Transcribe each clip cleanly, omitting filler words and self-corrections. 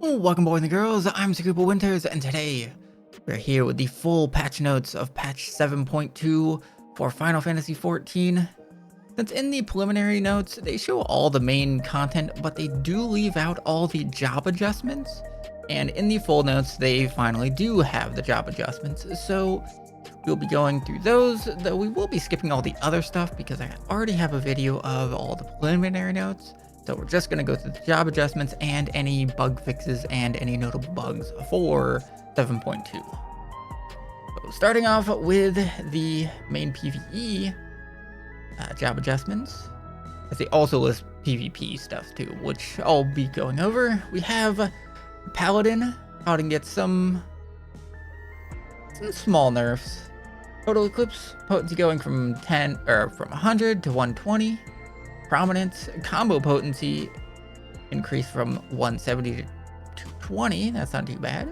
Welcome boys and girls, I'm Sakupa Winters, and today we're here with the full patch notes of patch 7.2 for Final Fantasy XIV. Since in the preliminary notes, they show all the main content, but they do leave out all the job adjustments, and in the full notes, they finally do have the job adjustments, so we'll be going through those, though we will be skipping all the other stuff because I already have a video of all the preliminary notes. So we're just going to go through the job adjustments and any bug fixes and any notable bugs for 7.2. So starting off with the main PvE job adjustments, as they also list PvP stuff too, which I'll be going over. We have Paladin. Paladin gets some small nerfs. Total Eclipse potency going from 100 to 120. Prominence combo potency increased from 170 to 220. That's not too bad.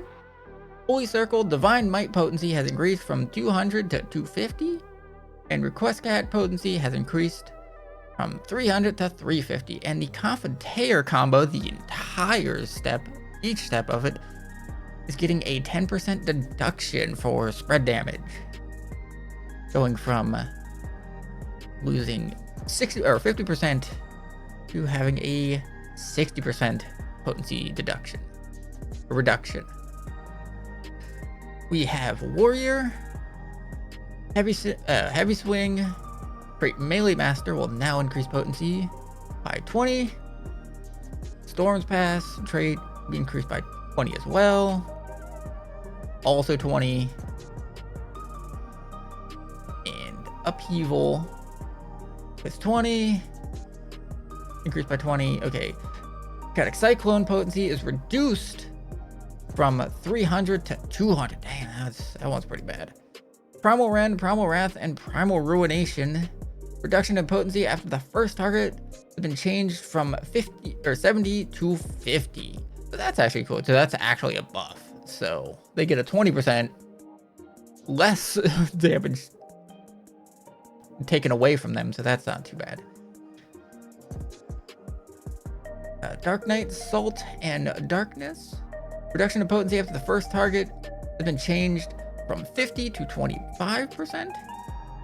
Holy Circle Divine Might potency has increased from 200 to 250, and Request Cat potency has increased from 300 to 350. And the Confrontator combo, the entire step, each step of it, is getting a 10% deduction for spread damage, going from losing 60 or 50% to having a 60% potency reduction. We have Warrior, Heavy Swing, Great Melee Master will now increase potency by 20. Storm's Pass trait will be increased by 20 as well, also 20. And Upheaval with 20, increased by 20. Okay, Chaotic Cyclone potency is reduced from 300 to 200. Damn, that one's pretty bad. Primal Rend, Primal Wrath, and Primal Ruination reduction in potency after the first target has been changed from 70 to 50. So that's actually cool. So that's actually a buff. So they get a 20% less damage taken away from them, so that's not too bad. Dark Knight, Salt, and Darkness. Reduction of potency after the first target has been changed from 50 to 25%.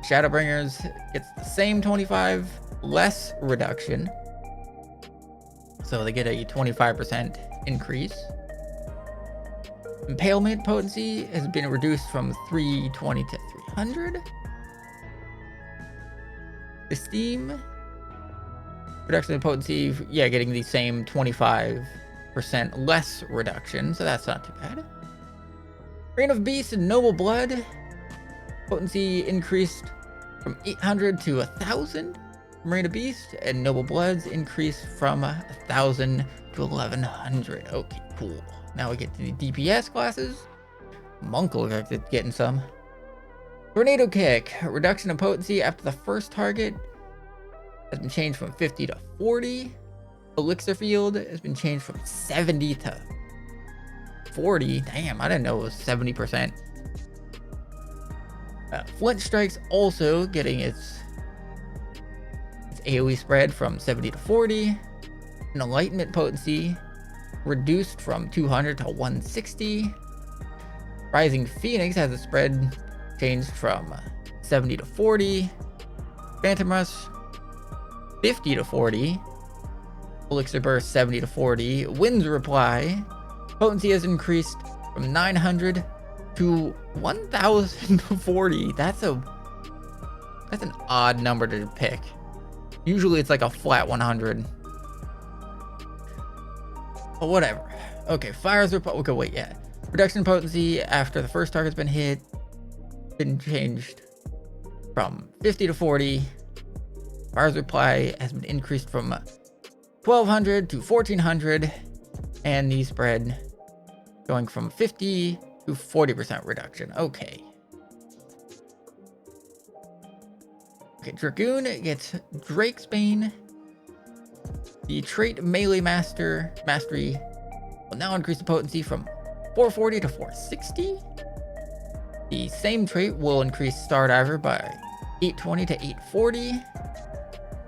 Shadowbringers gets the same 25, less reduction. So they get a 25% increase. Impalement potency has been reduced from 320 to 300. The Steam reduction in potency, yeah, getting the same 25% less reduction, so that's not too bad. Reign of Beast and Noble Blood potency increased from 800 to 1,000. Reign of Beast and Noble Bloods increased from 1,000 to 1,100. Okay, cool. Now we get to the DPS classes. Monk looks like it's getting some. Tornado Kick, reduction of potency after the first target has been changed from 50 to 40. Elixir Field has been changed from 70 to 40. Damn, I didn't know it was 70%. Flint Strike's also getting its AoE spread from 70 to 40. And Enlightenment potency reduced from 200 to 160. Rising Phoenix has a spread changed from 70 to 40. Phantom Rush 50 to 40. Elixir Burst 70 to 40. Wind's Reply potency has increased from 900 to 1,040. That's an odd number to pick. Usually it's like a flat 100. But whatever. Okay, Fire's Reply. Okay, wait, yeah. Reduction potency after the first target's been hit been changed from 50 to 40. Fire's Reply has been increased from 1,200 to 1,400, and the spread going from 50 to 40% reduction. Okay. Okay, Dragoon gets Drake's Bane. The trait Melee Mastery will now increase the potency from 440 to 460. The same trait will increase Stardiver by 820 to 840.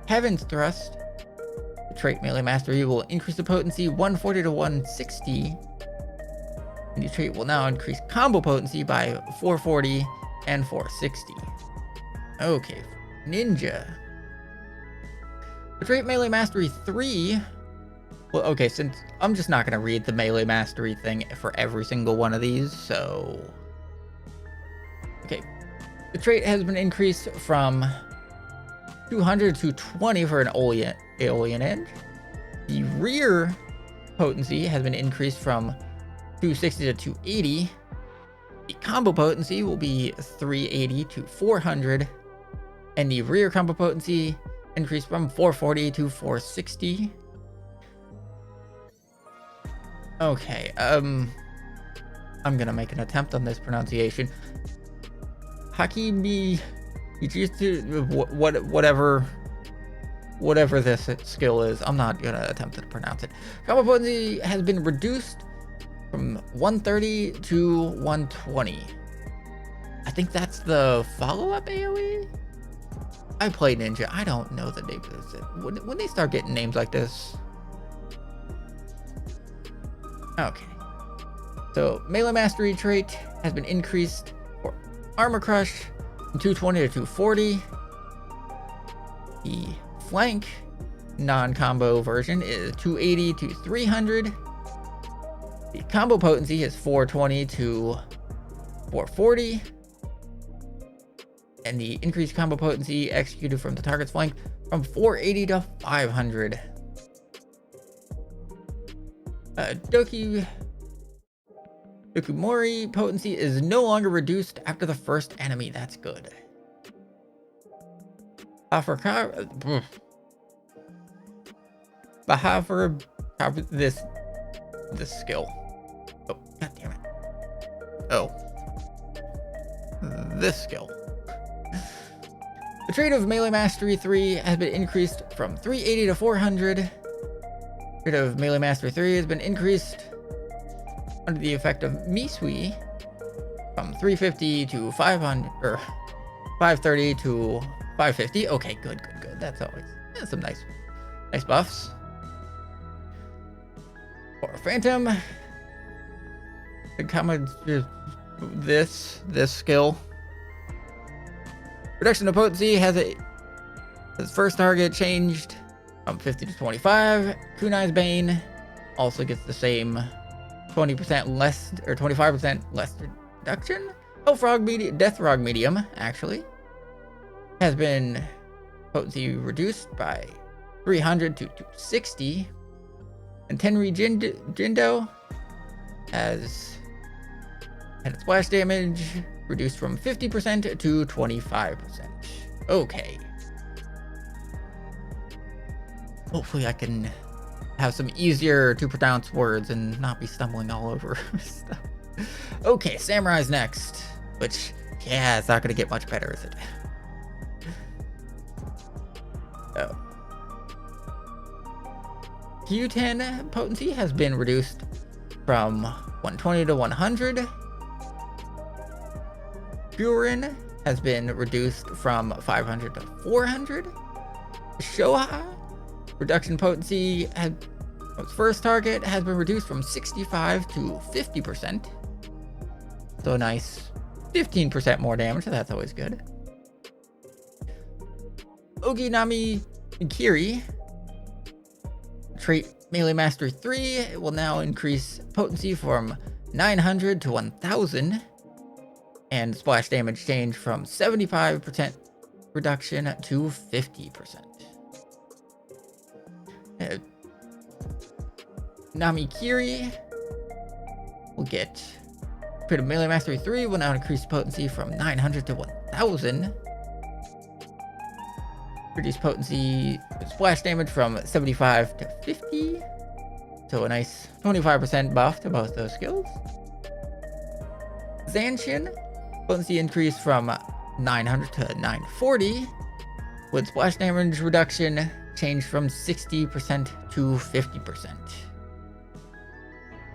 Heaven's Thrust, the trait Melee Mastery will increase the potency 140 to 160. And the trait will now increase combo potency by 440 and 460. Okay, Ninja. The trait Melee Mastery 3. Well, okay, since I'm just not going to read the Melee Mastery thing for every single one of these, so... Okay. The trait has been increased from 200 to 20 for an Aeolian Edge. The rear potency has been increased from 260 to 280. The combo potency will be 380 to 400. And the rear combo potency increased from 440 to 460. Okay, I'm gonna make an attempt on this pronunciation. Hakimi, whatever this skill is, I'm not gonna attempt to pronounce it. Combo potency has been reduced from 130 to 120. I think that's the follow-up AoE? I play Ninja. I don't know the name of this. When they start getting names like this. Okay. So, Melee Mastery trait has been increased for Armor Crush from 220 to 240. The Flank non-combo version is 280 to 300. The combo potency is 420 to 440. And the increased combo potency executed from the target's flank from 480 to 500. Dokumori potency is no longer reduced after the first enemy. That's good. This skill. Oh, god damn it. Oh. This skill. The trait of Melee Mastery 3 has been increased from 380 to 400. The trait of Melee Mastery 3 has been increased under the effect of Misui from 350 to 500, or 530 to 550. Okay, good. That's always some nice buffs. For Phantom, this skill. Reduction of potency has its first target changed from 50 to 25. Kunai's Bane also gets the same 20% less or 25% less reduction. Death Frog Medium actually has been potency reduced by 300 to 260. And Tenri Jindo has had its splash damage reduced from 50% to 25%. Okay. Hopefully I can have some easier to pronounce words and not be stumbling all over stuff. Okay, Samurai's next. Which, yeah, it's not going to get much better, is it? Oh. Q10 potency has been reduced from 120 to 100. Burin has been reduced from 500 to 400. Shoha reduction potency its first target has been reduced from 65 to 50%. So a nice 15% more damage. That's always good. Oginami Kiri trait Melee Mastery 3 will now increase potency from 900 to 1000. And splash damage change from 75% reduction to 50%. Namikiri will get Trait of Melee Mastery 3 will now increase potency from 900 to 1000. Reduce potency splash damage from 75 to 50. So a nice 25% buff to both those skills. Zanshin potency increase from 900 to 940, with splash damage reduction changed from 60% to 50%.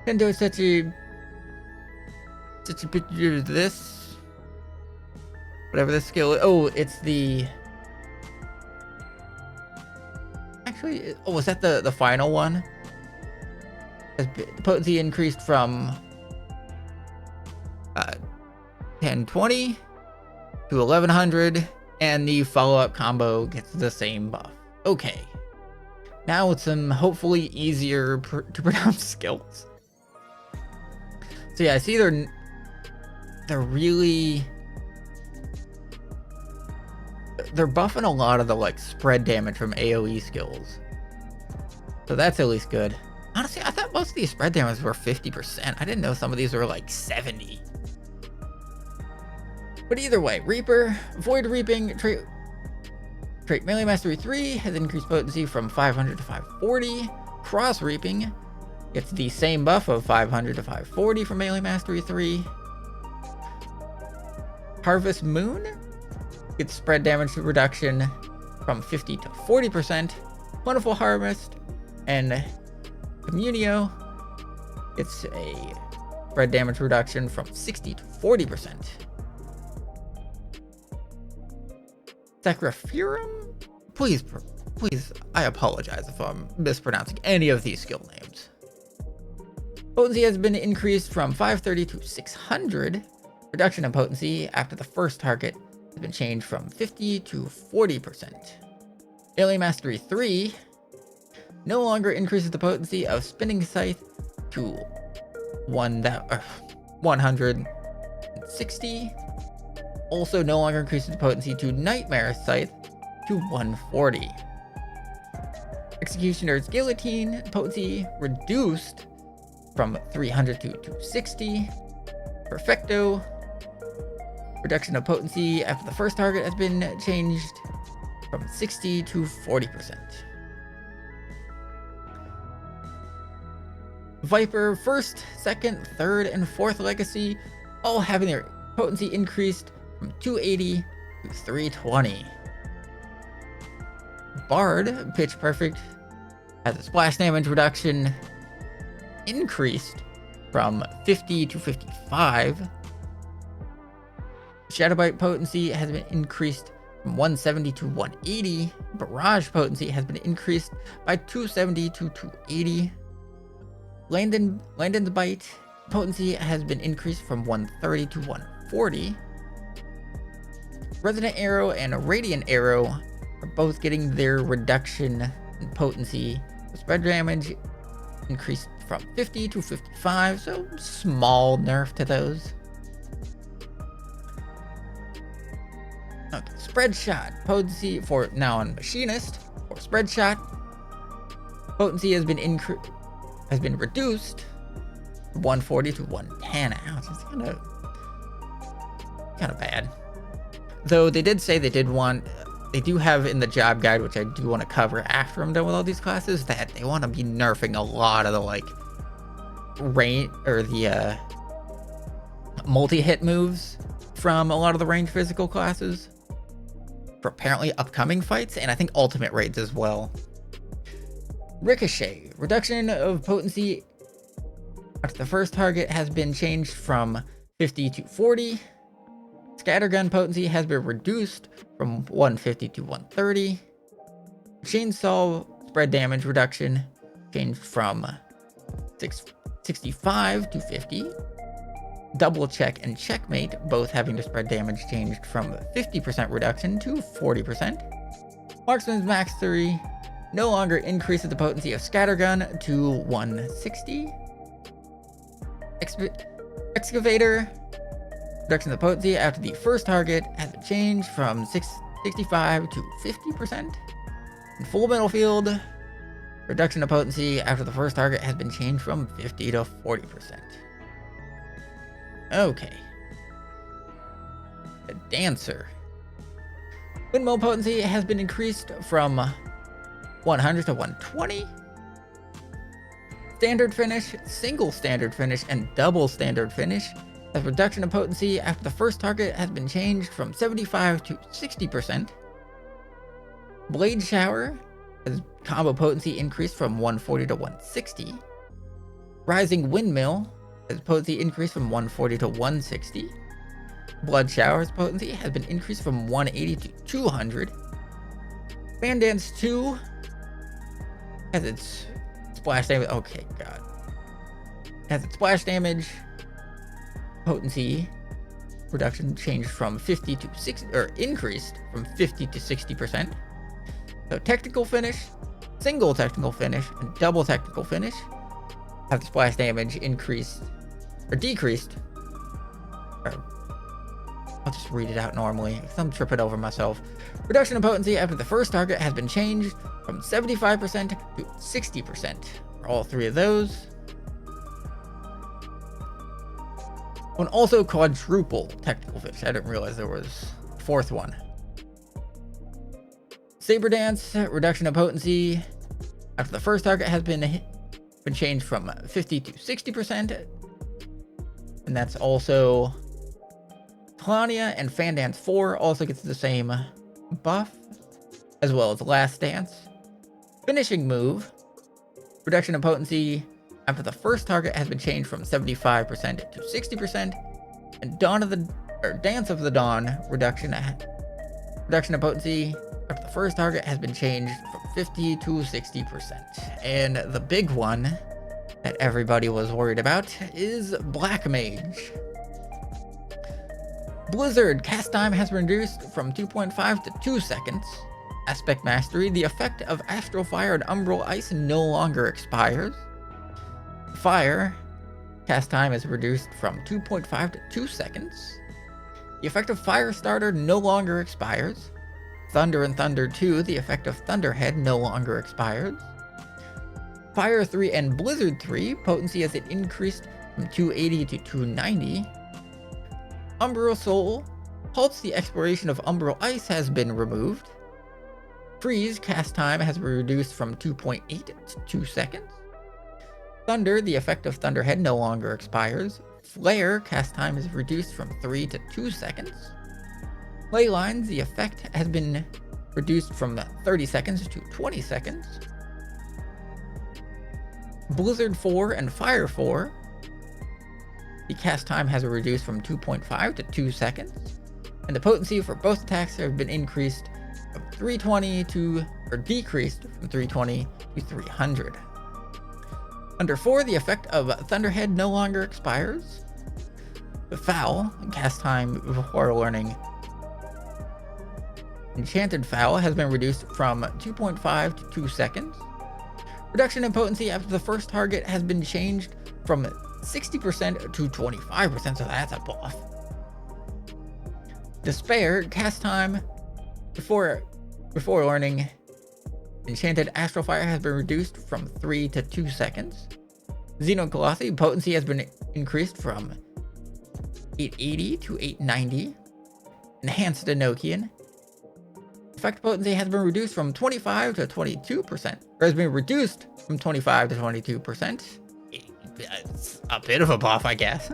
Kendo such a picture of this, whatever this skill is. Oh, it's the, actually, oh, was that the final one? Potency increased from 1020 to 1100, and the follow-up combo gets the same buff. Okay, now with some hopefully easier to pronounce skills. So yeah, I see they're buffing a lot of the like spread damage from AoE skills. So that's at least good. Honestly, I thought most of these spread damage were 50%. I didn't know some of these were like 70. But either way, Reaper, Void Reaping, trait Melee Mastery 3 has increased potency from 500 to 540. Cross Reaping gets the same buff of 500 to 540 from Melee Mastery 3. Harvest Moon gets spread damage reduction from 50 to 40%. Plentiful Harvest and Communio gets a spread damage reduction from 60 to 40%. Sacrifurum? Please, I apologize if I'm mispronouncing any of these skill names. Potency has been increased from 530 to 600. Reduction in potency after the first target has been changed from 50 to 40%. Melee Mastery 3 no longer increases the potency of Spinning Scythe to 160. Also no longer increases the potency to Nightmare Scythe to 140. Executioner's Guillotine potency reduced from 300 to 260. Perfecto. Reduction of potency after the first target has been changed from 60 to 40%. Viper first, second, third, and fourth legacy all having their potency increased from 280 to 320. Bard Pitch Perfect has a splash damage reduction increased from 50 to 55. Shadowbite potency has been increased from 170 to 180. Barrage potency has been increased by 270 to 280. Landon's Bite potency has been increased from 130 to 140. Resonant Arrow and Radiant Arrow are both getting their reduction in potency. The spread damage increased from 50 to 55, so small nerf to those. Okay, Spread Shot potency for now on Machinist or Spread Shot potency has been reduced from 140 to 110. Ouch, it's kind of bad. Though they did say they do have in the job guide, which I do want to cover after I'm done with all these classes, that they want to be nerfing a lot of the like range or the multi-hit moves from a lot of the range physical classes for apparently upcoming fights, and I think ultimate raids as well. Ricochet reduction of potency after the first target has been changed from 50 to 40. Scattergun potency has been reduced from 150 to 130. Chainsaw spread damage reduction changed from 65 to 50. Double Check and Checkmate both having the spread damage changed from 50% reduction to 40%. Marksman's Mastery no longer increases the potency of Scattergun to 160. Excavator reduction of the potency after the first target has been changed from 65 to 50%. In Full Metal Field, reduction of potency after the first target has been changed from 50 to 40%. Okay. The Dancer. Windmill potency has been increased from 100 to 120. Standard Finish, Single Standard Finish, and Double Standard Finish has reduction of potency after the first target has been changed from 75 to 60%. Blade Shower has combo potency increased from 140 to 160. Rising Windmill has potency increased from 140 to 160. Blood Shower's potency has been increased from 180 to 200. Fan Dance 2 has its splash damage. Okay, God. Has its splash damage potency reduction changed from 50 to 60, or increased from 50 to 60%. So technical finish, single technical finish, and double technical finish have the splash damage increased or decreased. Or I'll just read it out normally because I'm tripping over myself. Reduction in potency after the first target has been changed from 75% to 60% for all three of those. And also quadruple technical finish. I didn't realize there was a fourth one. Saber Dance, reduction of potency after the first target has been changed from 50 to 60%. And that's also Klania, and Fan Dance 4 also gets the same buff, as well as Last Dance. Finishing move, reduction of potency after the first target has been changed from 75% to 60%. And Dance of the Dawn, reduction of potency after the first target has been changed from 50 to 60%. And the big one that everybody was worried about is Black Mage. Blizzard cast time has been reduced from 2.5 to 2 seconds. Aspect Mastery, the effect of Astral Fire and Umbral Ice no longer expires. Fire cast time is reduced from 2.5 to 2 seconds. The effect of Firestarter no longer expires. Thunder and Thunder 2, the effect of Thunderhead no longer expires. Fire 3 and Blizzard 3, potency has increased from 280 to 290. Umbral Soul halts the expiration of Umbral Ice has been removed. Freeze cast time has been reduced from 2.8 to 2 seconds. Thunder, the effect of Thunderhead no longer expires. Flare cast time is reduced from 3 to 2 seconds. Ley Lines, the effect has been reduced from 30 seconds to 20 seconds. Blizzard 4 and Fire 4, the cast time has been reduced from 2.5 to 2 seconds. And the potency for both attacks have been increased from 320 to, or decreased from 320 to 300. Under 4, the effect of Thunderhead no longer expires. The Foul, cast time before learning Enchanted Foul, has been reduced from 2.5 to 2 seconds. Reduction in potency after the first target has been changed from 60% to 25%, so that's a buff. Despair, cast time before learning Enchanted Astral Fire has been reduced from 3 to 2 seconds. Xenocolossi, potency has been increased from 880 to 890. Enhanced Enochian, effect potency has been reduced from 25 to 22%, or has been reduced from 25 to 22%. It's a bit of a buff, I guess.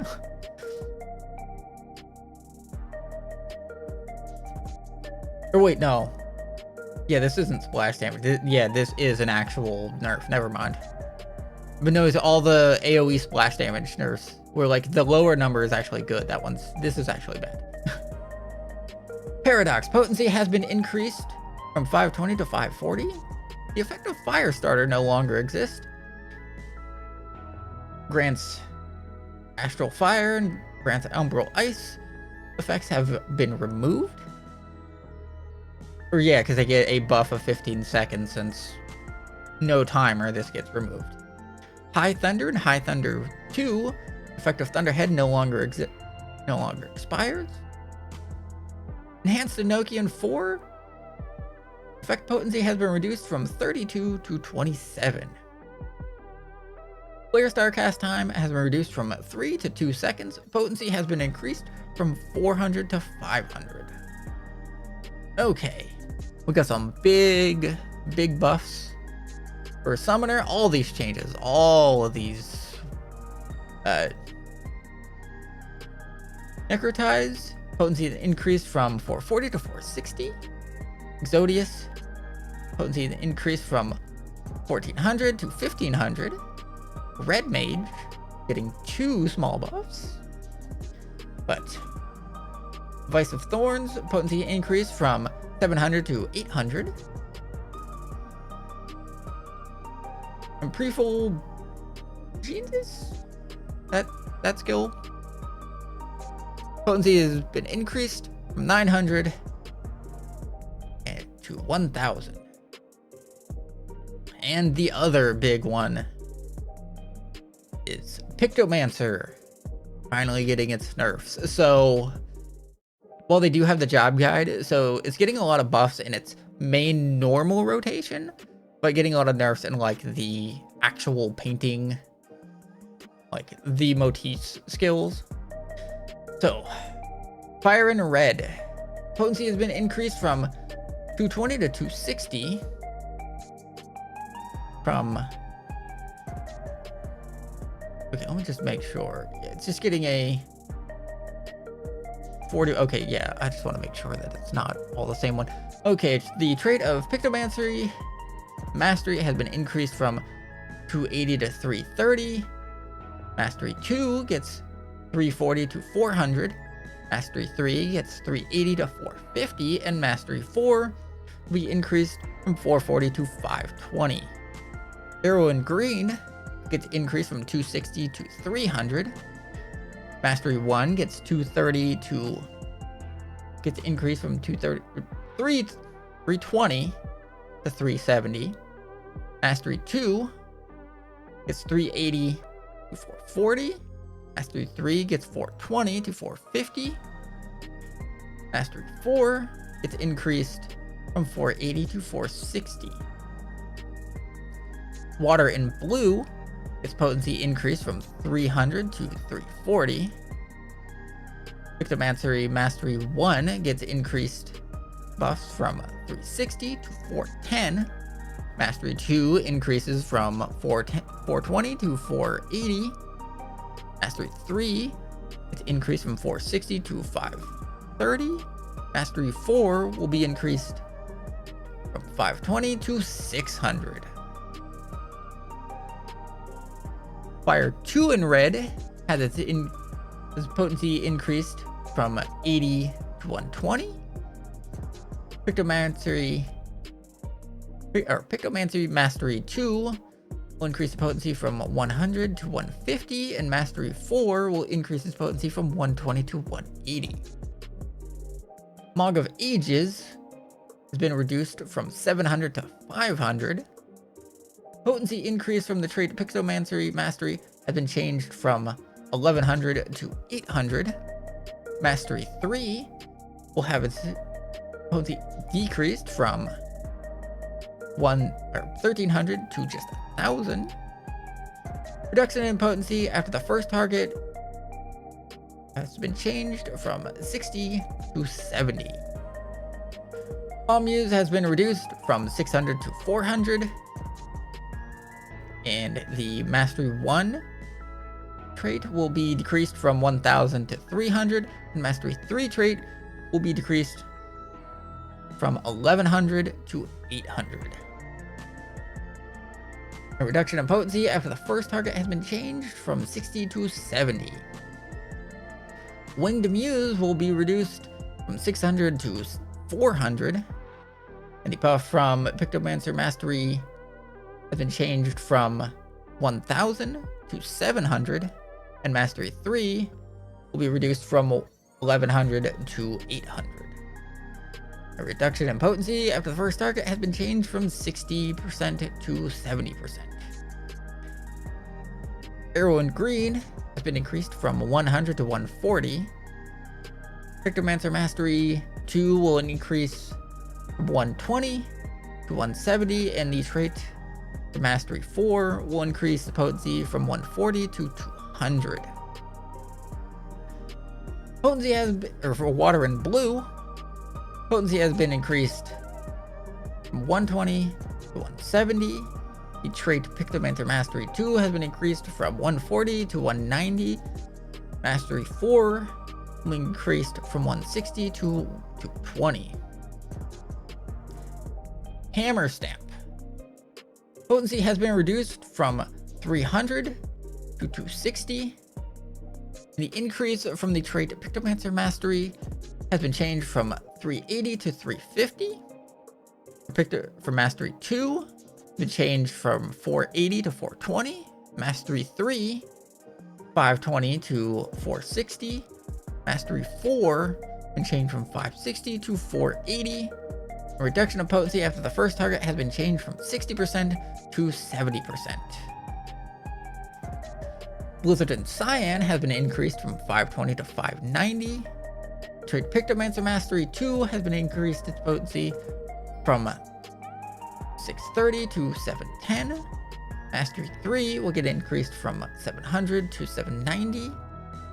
Or wait, no. Yeah, this isn't splash damage. This is an actual nerf. Never mind. But no, it's all the AoE splash damage nerfs, where like the lower number is actually good. This is actually bad. Paradox, potency has been increased from 520 to 540. The effect of Firestarter no longer exists. Grants Astral Fire and grants Umbral Ice effects have been removed. Or yeah, because they get a buff of 15 seconds since no timer, this gets removed. High Thunder and High Thunder 2, effect of Thunderhead no longer expires. Enhanced Enochian 4, effect potency has been reduced from 32 to 27. Flare Star cast time has been reduced from 3 to 2 seconds. Potency has been increased from 400 to 500. Okay, we got some big buffs for Summoner. All these changes, all of these Necrotize, potency increased from 440 to 460. Exodius, potency increased from 1400 to 1500. Red Mage, getting 2 small buffs. But Vice of Thorns, potency increased from 700 to 800. And Pre-Full Genius, that skill, Potency has been increased from 900 to 1000. And the other big one is Pictomancer finally getting its nerfs. So while they do have the job guide, so it's getting a lot of buffs in its main normal rotation, but getting a lot of nerfs in like the actual painting, like the motifs skills. So Fire in Red. Potency has been increased from 220 to 260. Okay, let me just make sure. Yeah, it's just getting a 40. Okay, yeah, I just want to make sure that it's not all the same one. Okay, the trait of Pictomancy Mastery has been increased from 280 to 330. Mastery 2 gets 340 to 400. Mastery 3 gets 380 to 450. And Mastery 4 will be increased from 440 to 520. Arrow in Green gets increased from 260 to 300. Mastery 1 gets 230 to gets increased from 320 to 370. Mastery 2 gets 380 to 440. Mastery 3 gets 420 to 450. Mastery 4 gets increased from 480 to 460. Water in Blue, its potency increased from 300 to 340. Pictomancy Mastery 1 gets increased buffs from 360 to 410. Mastery 2 increases from 420 to 480. Mastery 3 gets increased from 460 to 530. Mastery 4 will be increased from 520 to 600. Fire 2 in Red has its potency increased from 80 to 120. Pictomancy Mastery 2 will increase the potency from 100 to 150, and Mastery 4 will increase its potency from 120 to 180. Mog of Ages has been reduced from 700 to 500. Potency increase from the trait Pictomancy Mastery has been changed from 1100 to 800. Mastery 3 will have its potency decreased from 1300 to just 1000. Reduction in potency after the first target has been changed from 60 to 70. Palm Muse has been reduced from 600 to 400. And the Mastery 1 trait will be decreased from 1000 to 300. And Mastery 3 trait will be decreased from 1100 to 800. A reduction in potency after the first target has been changed from 60 to 70. Winged Muse will be reduced from 600 to 400. And the buff from Pictomancy Mastery has been changed from 1000 to 700. And Mastery 3 will be reduced from 1100 to 800. A reduction in potency after the first target has been changed from 60% to 70%. Arrow in Green has been increased from 100 to 140. Pictomancy Mastery 2 will increase from 120 to 170, and the trait the Mastery 4 will increase the potency from 140 to 200. Potency has been, or for Water in Blue, potency has been increased from 120 to 170. The trait Pictomancy Mastery 2 has been increased from 140 to 190. Mastery 4 will be increased from 160 to 220. Hammer Stamp. Potency has been reduced from 300 to 260. The increase from the trait Pictomancy Mastery has been changed from 380 to 350. For Mastery 2, been changed from 480 to 420. Mastery 3, 520 to 460. Mastery 4 been changed from 560 to 480. A reduction of potency after the first target has been changed from 60% to 70%. Blizzard and Cyan has been increased from 520 to 590. Trait Pictomancer Mastery 2 has been increased its potency from 630 to 710. Mastery 3 will get increased from 700 to 790.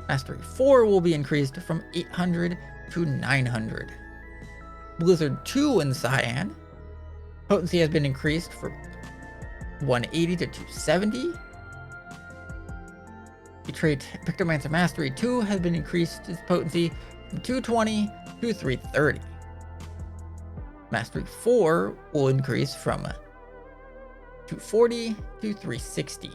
Mastery 4 will be increased from 800 to 900. Blizzard 2 and Cyan, potency has been increased from 180 to 270. The trait Pictomancer Mastery 2 has been increased its potency from 220 to 330. Mastery 4 will increase from 240 to 360.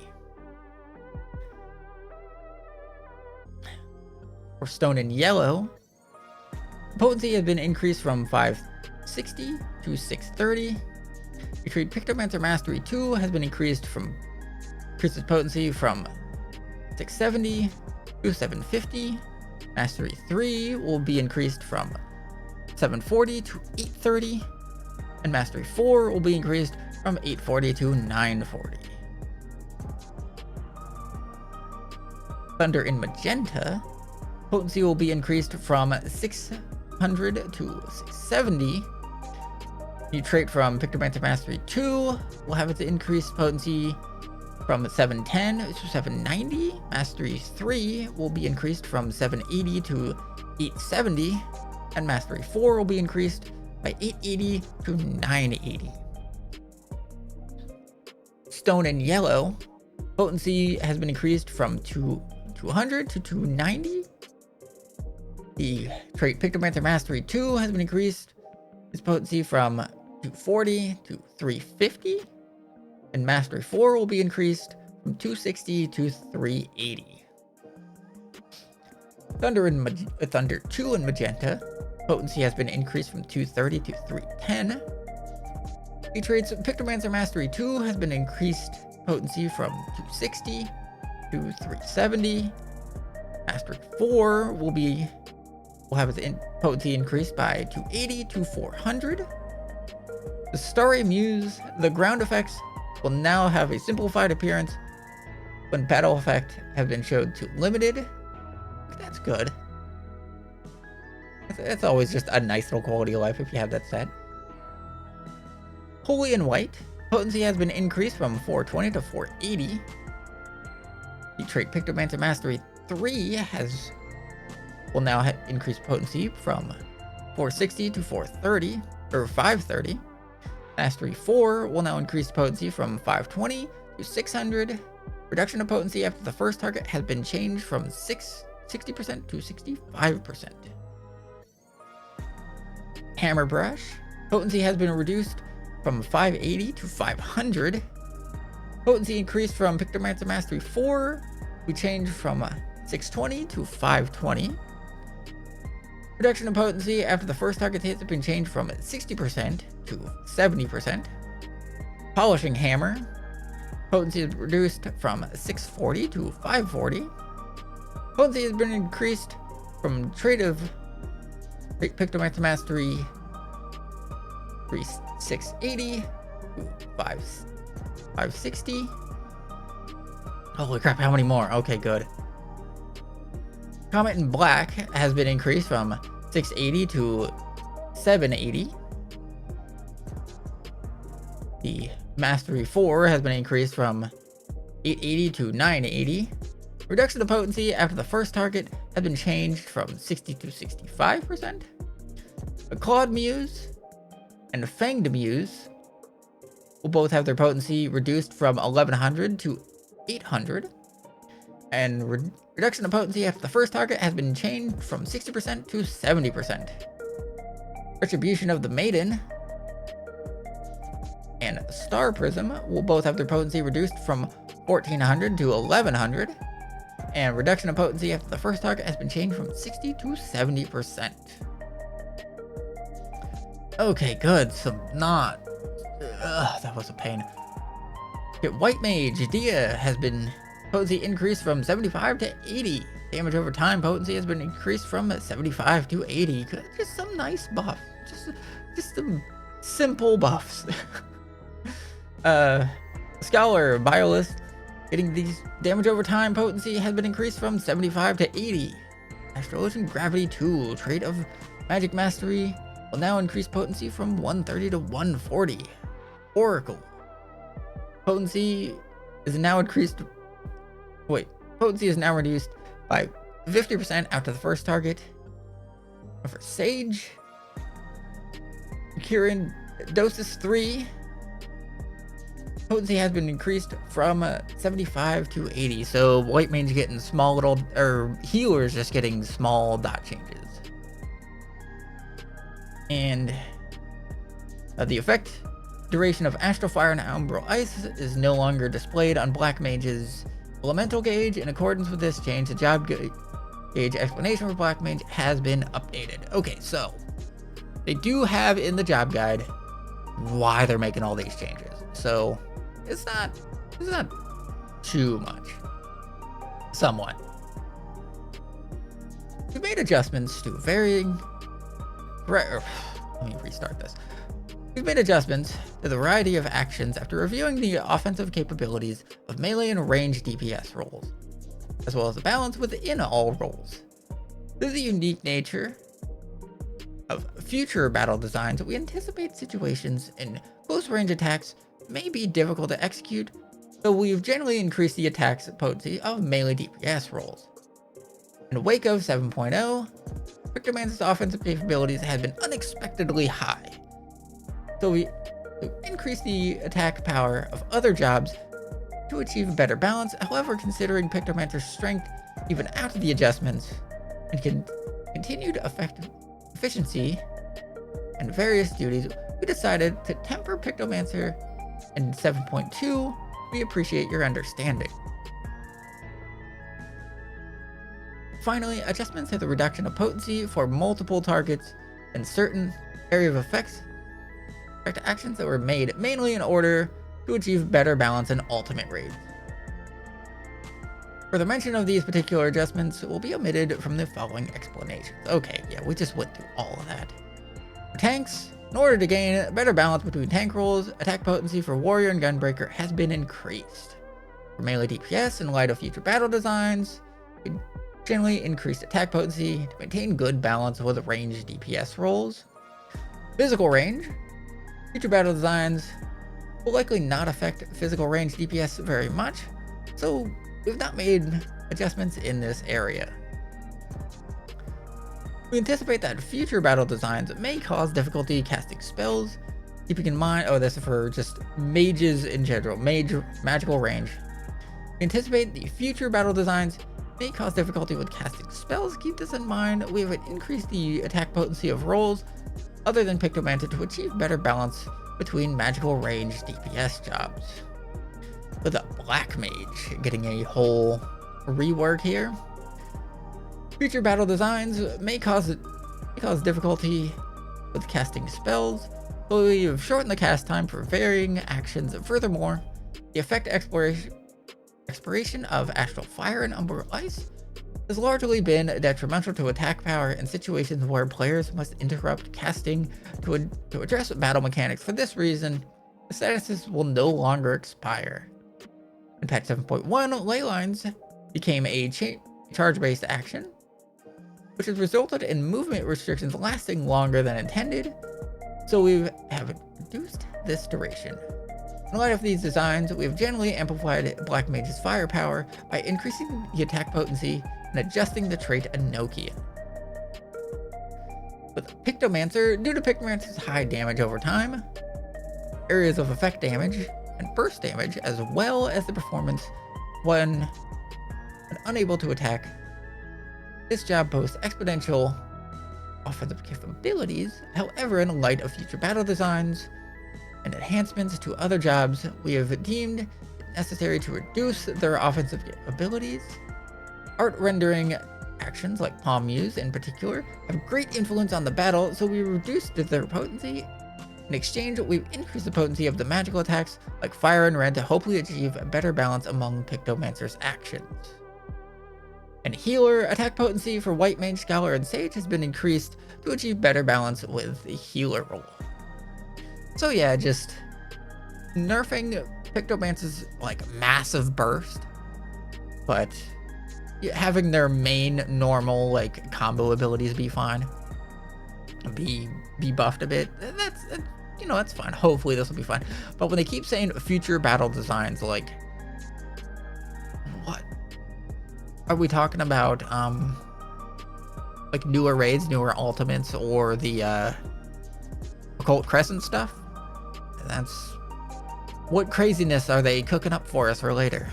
For Stone and Yellow, potency has been increased from 560 to 630. The trait Pictomancer Mastery 2 has been increased its potency from 670 to 750. Mastery 3 will be increased from 740 to 830. And Mastery 4 will be increased from 840 to 940. Thunder in Magenta, potency will be increased from 600 to 670. New trait from Pictomancer Mastery 2 will have its increased potency from 710 to 790. Mastery 3 will be increased from 780 to 870. And Mastery 4 will be increased by 880 to 980. Stone and Yellow, potency has been increased from 200 to 290. The trait Pictomancer Mastery 2 has been increased its potency from 240 to 350. And Mastery 4 will be increased from 260 to 380. Thunder 2 and Magenta, potency has been increased from 230 to 310. The traits Pictomancer Mastery 2 has been increased potency from 260 to 370. Mastery 4 will have its potency increased by 280 to 400. The Starry Muse, the ground effects will now have a simplified appearance when battle effect have been showed to limited. That's good. It's always just a nice little quality of life if you have that set. Holy and White, potency has been increased from 420 to 480. The trait Pictomancer Mastery 3 will now increase potency from 460 to 430 or 530. Mastery 4 will now increase potency from 520 to 600. Reduction of potency after the first target has been changed from 60% to 65%. Hammer Brush, potency has been reduced from 580 to 500. Potency increased from Pictomancer Mastery 4. We changed from 620 to 520. Reduction of potency after the first target hit has been changed from 60% to 70%. Polishing Hammer, potency is reduced from 640 to 540. Potency has been increased from trait of Pictomancer Mastery 680 to 560. Holy crap, how many more? Okay, good. Comet in Black has been increased from 680 to 780. The Mastery 4 has been increased from 880 to 980. Reduction of potency after the first target has been changed from 60 to 65%. The Clawed Muse and the Fanged Muse will both have their potency reduced from 1100 to 800. And reduction of potency after the first target has been changed from 60% to 70%. Retribution of the Maiden and Star Prism will both have their potency reduced from 1400 to 1100. And reduction of potency after the first target has been changed from 60 to 70%. Okay, good. That was a pain. Okay, White Mage Dia has been potency increased from 75 to 80. damage over time potency has been increased from 75 to 80. Just some nice buffs. Just some simple buffs. Scholar Biolist, getting these damage over time potency has been increased from 75 to 80. Astrologian Gravity Tool, trait of magic mastery, will now increase potency from 130 to 140. Oracle, potency is now increased. Wait, potency is now reduced by 50% after the first target. For Sage, Kirin Dosis 3, potency has been increased from 75 to 80. So white mage getting small little, or healers just getting small dot changes. And the effect duration of Astral Fire and Umbral Ice is no longer displayed on black mage's elemental gauge. In accordance with this change, the job gauge explanation for black mage has been updated. Okay, so they do have in the job guide why they're making all these changes. So it's not too much. Somewhat. We've made adjustments to varying. Let me restart this. We've made adjustments to the variety of actions after reviewing the offensive capabilities of melee and range DPS roles, as well as the balance within all roles. Due to the unique nature of future battle designs, we anticipate situations in close range attacks may be difficult to execute, so we've generally increased the attack's potency of melee DPS roles. In the wake of 7.0, Pictomancer's offensive capabilities had been unexpectedly high, so we increased the attack power of other jobs to achieve a better balance. However, considering Pictomancer's strength even after the adjustments and continued efficiency and various duties, we decided to temper Pictomancer in 7.2. We appreciate your understanding. Finally, adjustments to the reduction of potency for multiple targets and certain area of effects actions that were made mainly in order to achieve better balance in ultimate raids. Further mention of these particular adjustments will be omitted from the following explanations. Okay, yeah, we just went through all of that. For tanks, in order to gain a better balance between tank roles, attack potency for Warrior and Gunbreaker has been increased. For melee DPS, in light of future battle designs, we generally increased attack potency to maintain good balance with ranged DPS roles. Physical range, future battle designs will likely not affect physical range DPS very much, so we've not made adjustments in this area. We anticipate that future battle designs may cause difficulty casting spells, keeping in mind, this is for just mages in general, magical range. We anticipate the future battle designs may cause difficulty with casting spells. Keep this in mind. We have increased the attack potency of roles other than Pictomancer to achieve better balance between magical range DPS jobs. With a black mage getting a whole rework here. Future battle designs may cause difficulty with casting spells, so we've shortened the cast time for varying actions. Furthermore, the effect expiration of Astral Fire and Umbral Ice has largely been detrimental to attack power in situations where players must interrupt casting to address battle mechanics. For this reason, the statuses will no longer expire. In patch 7.1, ley lines became a charge-based action, which has resulted in movement restrictions lasting longer than intended, so we have reduced this duration. In light of these designs, we have generally amplified Black Mage's firepower by increasing the attack potency and adjusting the trait Enochian. With Pictomancer, due to Pictomancer's high damage over time, areas of effect damage, and burst damage, as well as the performance when unable to attack, this job boasts exponential offensive capabilities. However, in light of future battle designs and enhancements to other jobs, we have deemed it necessary to reduce their offensive abilities. Art rendering actions like Palm Muse in particular have great influence on the battle, so we reduced their potency. In exchange, we've increased the potency of the magical attacks like Fire and Red to hopefully achieve a better balance among Pictomancer's actions. And healer attack potency for White Mage, Scholar, and Sage has been increased to achieve better balance with the healer role. So yeah, just nerfing Pictomance's like massive burst, but having their main normal like combo abilities be fine, be buffed a bit. That's that's fine. Hopefully this will be fine. But when they keep saying future battle designs, like what are we talking about? Like newer raids, newer ultimates, or the Occult Crescent stuff? That's what craziness are they cooking up for us for later?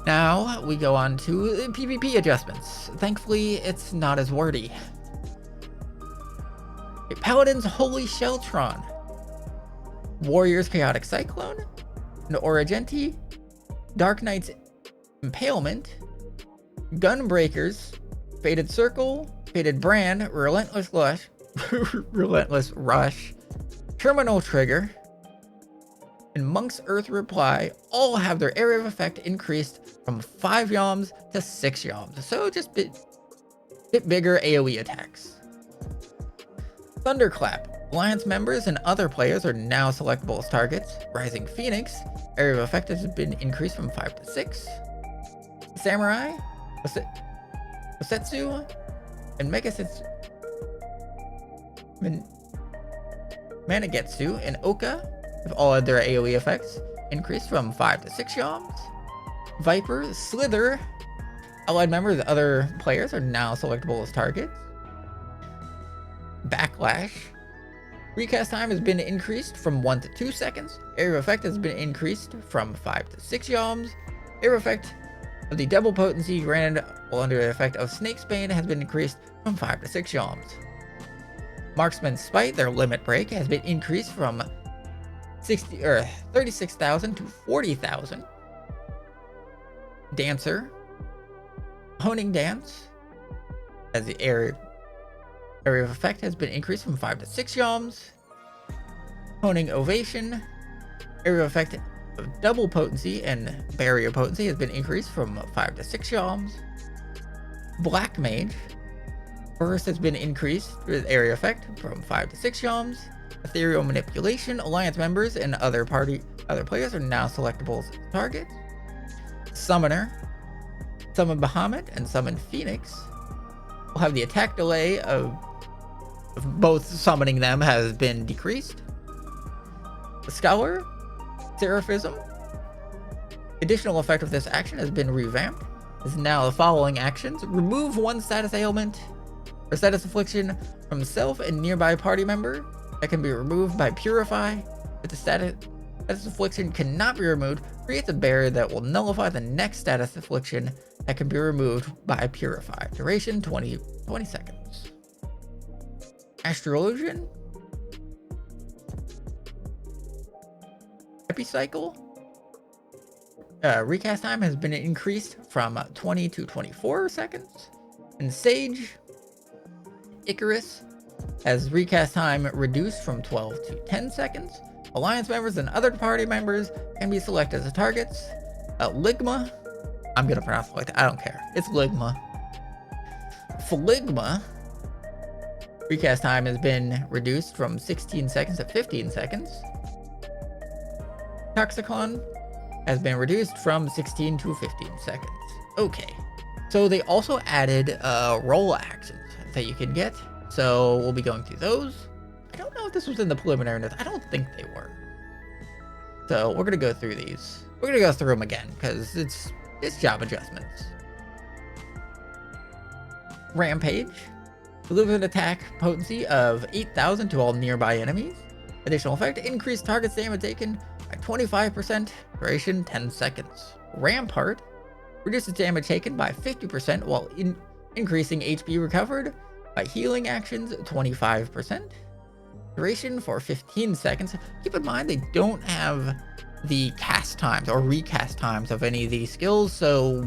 Now we go on to PvP adjustments. Thankfully, it's not as wordy. Paladin's Holy Sheltron, Warrior's Chaotic Cyclone, and Origenti, Dark Knight's Impalement, Gunbreakers, Fated Circle, Fated Brand, Relentless Rush, Terminal Trigger, and Monk's Earth Reply all have their area of effect increased from 5 yalms to 6 yalms, so just bit bigger AoE attacks. Thunderclap. Alliance members and other players are now selectable as targets. Rising Phoenix. Area of effect has been increased from 5 to 6. Samurai, Osetsu, and Managetsu and Oka have all had their AoE effects increased from 5 to 6 yalms. Viper, Slither. Allied members and other players are now selectable as targets. Backlash. Recast time has been increased from 1 to 2 seconds. Area of effect has been increased from 5 to 6 yalms. Area of effect of the double potency granted while under the effect of Snakesbane has been increased from 5 to 6 yalms. Marksman's Spite, their limit break, has been increased from 36,000 to 40,000. Dancer. Honing Dance, as the area of effect has been increased from 5 to 6 yalms. Honing Ovation. Area of effect of double potency and barrier potency has been increased from 5 to 6 yalms. Black Mage. Burst has been increased with area effect from 5 to 6 yalms. Ethereal Manipulation. Alliance members and other players are now selectable as targets. Summoner. Summon Bahamut and Summon Phoenix will have the attack delay of both summoning them has been decreased. The Scholar, Seraphism. Additional effect of this action has been revamped. Is now the following actions: remove one status ailment or status affliction from self and nearby party member that can be removed by Purify. If the status affliction cannot be removed, creates a barrier that will nullify the next status affliction that can be removed by Purify. Duration 20 seconds. Astrologian. Epicycle. Recast time has been increased from 20 to 24 seconds. And Sage. Icarus has recast time reduced from 12 to 10 seconds. Alliance members and other party members can be selected as targets. Ligma. I'm gonna pronounce it like that. I don't care. It's Ligma. Phlegma. Recast time has been reduced from 16 seconds to 15 seconds. Toxicon has been reduced from 16 to 15 seconds. Okay. So they also added roll actions that you can get. So we'll be going through those. I don't know if this was in the preliminary notes. I don't think they were. So we're gonna go through these. We're gonna go through them again because it's job adjustments. Rampage. Delivers an attack potency of 8,000 to all nearby enemies. Additional effect: increased target's damage taken by 25%. Duration 10 seconds. Rampart. Reduces damage taken by 50% while increasing HP recovered by healing actions 25%. Duration for 15 seconds. Keep in mind they don't have the cast times or recast times of any of these skills, so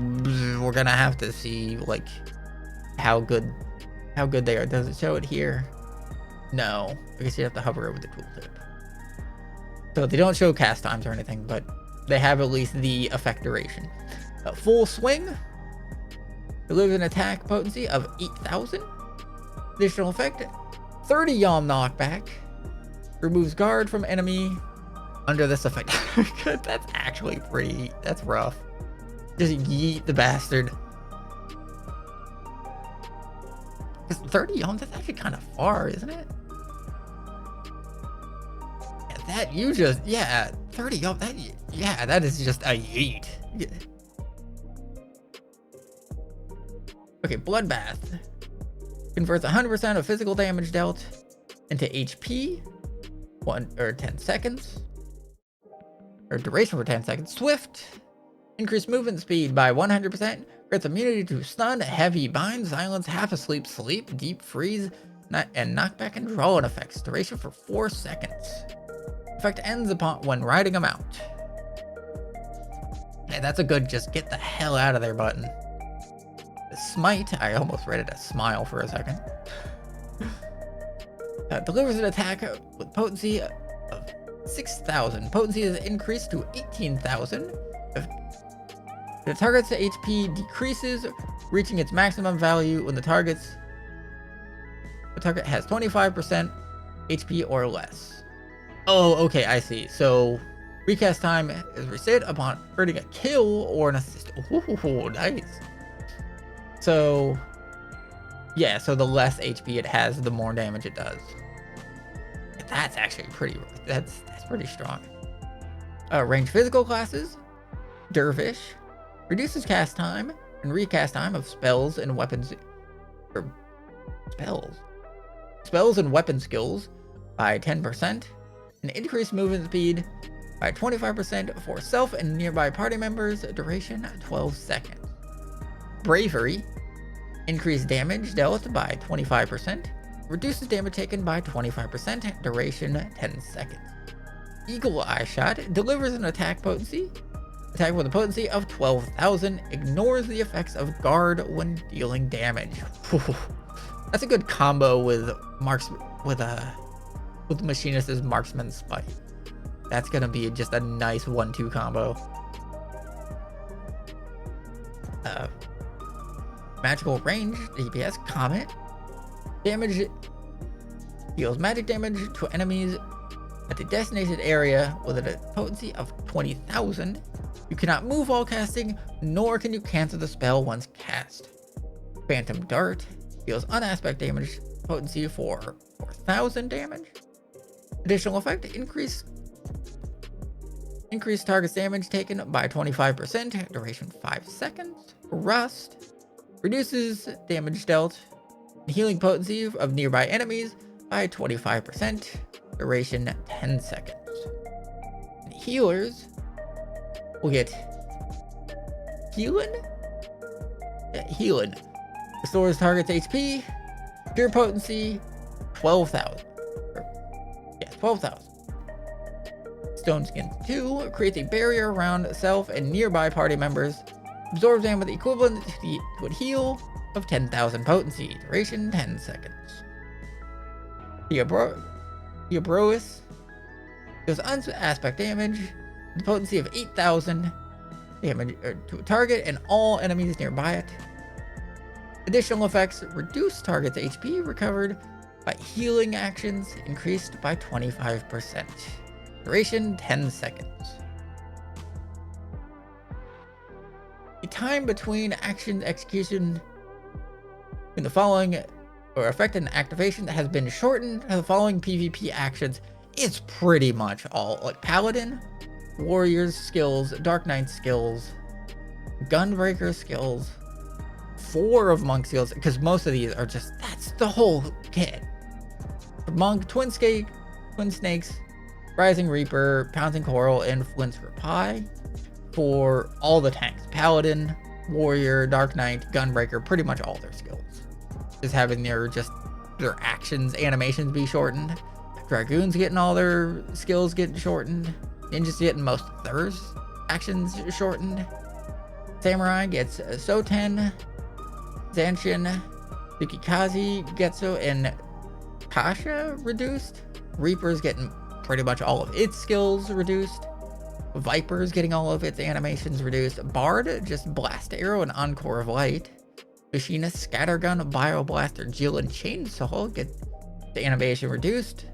we're gonna have to see like how good they are. Does it show it here? No, because you have to hover over the tooltip. So they don't show cast times or anything, but they have at least the effect duration. Full Swing. delivers an attack potency of 8,000. Additional effect, 30 Yalm knockback. Removes guard from enemy under this effect. That's actually that's rough. Just yeet the bastard. Because 30 Yalm, that's actually kind of far, isn't it? Yeah, 30 Yalm, that is just a yeet. Yeah. Okay, Bloodbath. Converts 100% of physical damage dealt into HP, 10 seconds. Or duration for 10 seconds. Swift. Increased movement speed by 100%. Grants immunity to stun, heavy bind, silence, half asleep, sleep, deep freeze, and knockback and draw effects. Duration for 4 seconds. Effect ends upon when riding a mount. Hey, that's a good just get the hell out of there button. The Smite, I almost read it as smile for a second. Delivers an attack with potency of 6,000. Potency is increased to 18,000. The target's HP decreases, reaching its maximum value when the target has 25% HP or less. Oh, okay, I see. So, recast time is reset upon earning a kill or an assist. Ooh, nice. So, yeah, so the less HP it has, the more damage it does. That's actually that's pretty strong. Range physical classes. Dervish. Reduces cast time and recast time of spells and weapons. Spells and weapon skills by 10%. And increased movement speed by 25% for self and nearby party members. Duration 12 seconds. Bravery. Increased damage dealt by 25%. Reduces damage taken by 25%. Duration 10 seconds. Eagle Eye Shot. Delivers an attack potency. Attack with a potency of 12,000. Ignores the effects of guard when dealing damage. That's a good combo with Machinist's Marksman Spite. That's gonna be just a nice 1-2 combo. Magical range DPS Comet. Damage deals magic damage to enemies at the designated area with a potency of 20,000. You cannot move while casting, nor can you cancel the spell once cast. Phantom Dart deals unaspect damage, potency for 4,000 damage. Additional effect, increase target's damage taken by 25%, duration 5 seconds. Rust reduces damage dealt, healing potency of nearby enemies by 25%, duration 10 seconds. And healers will get healing. Healing restores target's HP, pure potency 12,000. 12,000. Stone Skin 2 creates a barrier around self and nearby party members. Absorbs damage equivalent to a heal of 10,000 potency. Duration 10 seconds. Theobrois does unaspect damage. The potency of 8,000 damage to a target and all enemies nearby it. Additional effects reduce target's HP recovered by healing actions increased by 25%. Duration 10 seconds. The time between action execution in the following or effect and activation has been shortened to the following PvP actions. It's pretty much all like Paladin, Warriors skills, Dark Knight skills, Gunbreaker skills, 4 of Monk skills, because most of these are just, that's the whole kit. Monk, Twin Snakes, Rising Reaper, Pouncing Coral, and Flint's Reply for all the tanks. Paladin, Warrior, Dark Knight, Gunbreaker, pretty much all their skills. Just having their actions, animations be shortened. Dragoons getting all their skills getting shortened. Ninjas getting most of their actions shortened. Samurai gets Soten, Zanshin, Tsukikaze, Getsu, and Kasha reduced. Reaper's getting pretty much all of its skills reduced. Viper's getting all of its animations reduced. Bard, just Blast Arrow and Encore of Light. Machinist, Scattergun, Bioblaster, Jill, and Chainsaw get the animation reduced.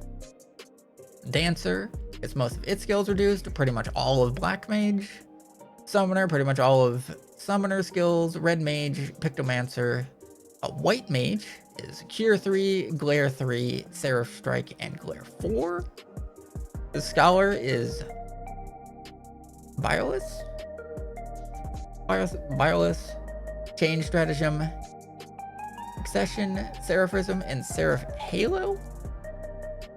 Dancer gets most of its skills reduced, pretty much all of Black Mage. Summoner, pretty much all of Summoner skills. Red Mage, Pictomancer. White Mage is Cure 3, Glare 3, Seraph Strike, and Glare 4. The Scholar is Biolus, Change Stratagem, Accession, Seraphism, and Seraph Halo.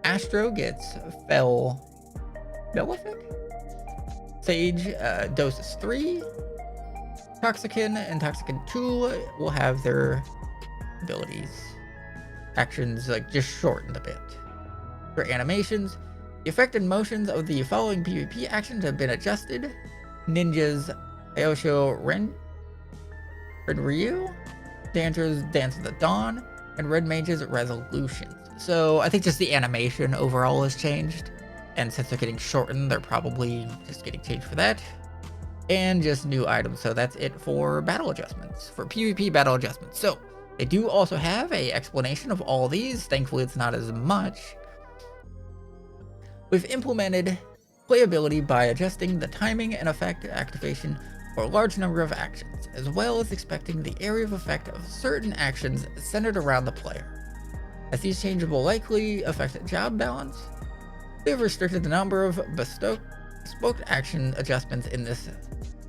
Astro gets Malefic. Sage, Doses 3. Toxicin and Toxicin 2 will have their abilities, actions like just shortened a bit. For animations, the effect and motions of the following PvP actions have been adjusted. Ninjas, Ayosho Renryu, Dancers, Dance of the Dawn, and Red Mage's Resolutions. So I think just the animation overall has changed, and since they're getting shortened, they're probably just getting changed for that. And just new items, so that's it for battle adjustments, for PvP battle adjustments. So they do also have a explanation of all these. Thankfully, it's not as much. We've implemented playability by adjusting the timing and effect activation for a large number of actions, as well as expecting the area of effect of certain actions centered around the player. As these changes will likely affect job balance, we have restricted the number of bespoke action adjustments in this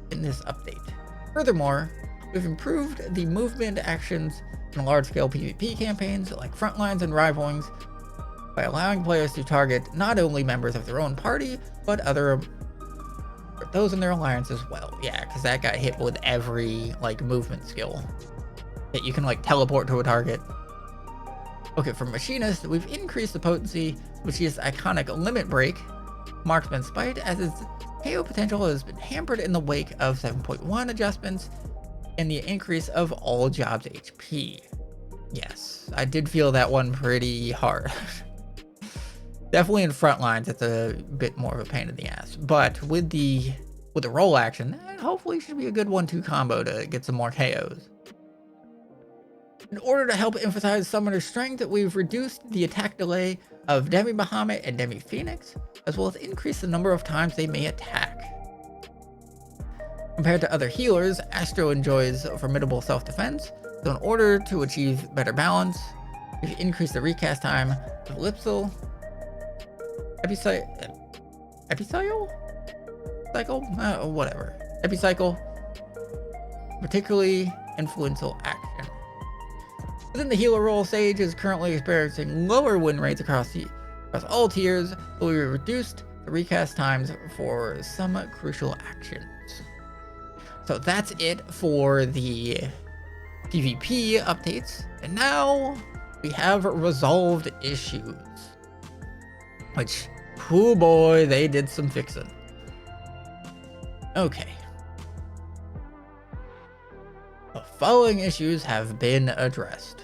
update. Furthermore, we've improved the movement actions in large-scale PvP campaigns like Frontlines and Rivalings by allowing players to target not only members of their own party, but those in their alliance as well. Yeah, because that got hit with every movement skill that you can teleport to a target. Okay, for Machinist, we've increased the potency, which is iconic Limit Break, Marksman Spite, as its KO potential has been hampered in the wake of 7.1 adjustments and the increase of all jobs HP. Yes, I did feel that one pretty hard. Definitely in Frontlines, it's a bit more of a pain in the ass. But with the roll action, hopefully should be a good 1-2 combo to get some more KOs. In order to help emphasize Summoner's strength, we've reduced the attack delay of Demi Bahamut and Demi Phoenix, as well as increased the number of times they may attack. Compared to other healers, Astro enjoys formidable self-defense, so in order to achieve better balance, we've increased the recast time of Lipsil, Epicycle, particularly influential action. Within the healer role, Sage is currently experiencing lower win rates across all tiers, but we reduced the recast times for some crucial actions. So that's it for the PvP updates, and now we have resolved issues, which, oh boy, they did some fixing. Okay. The following issues have been addressed.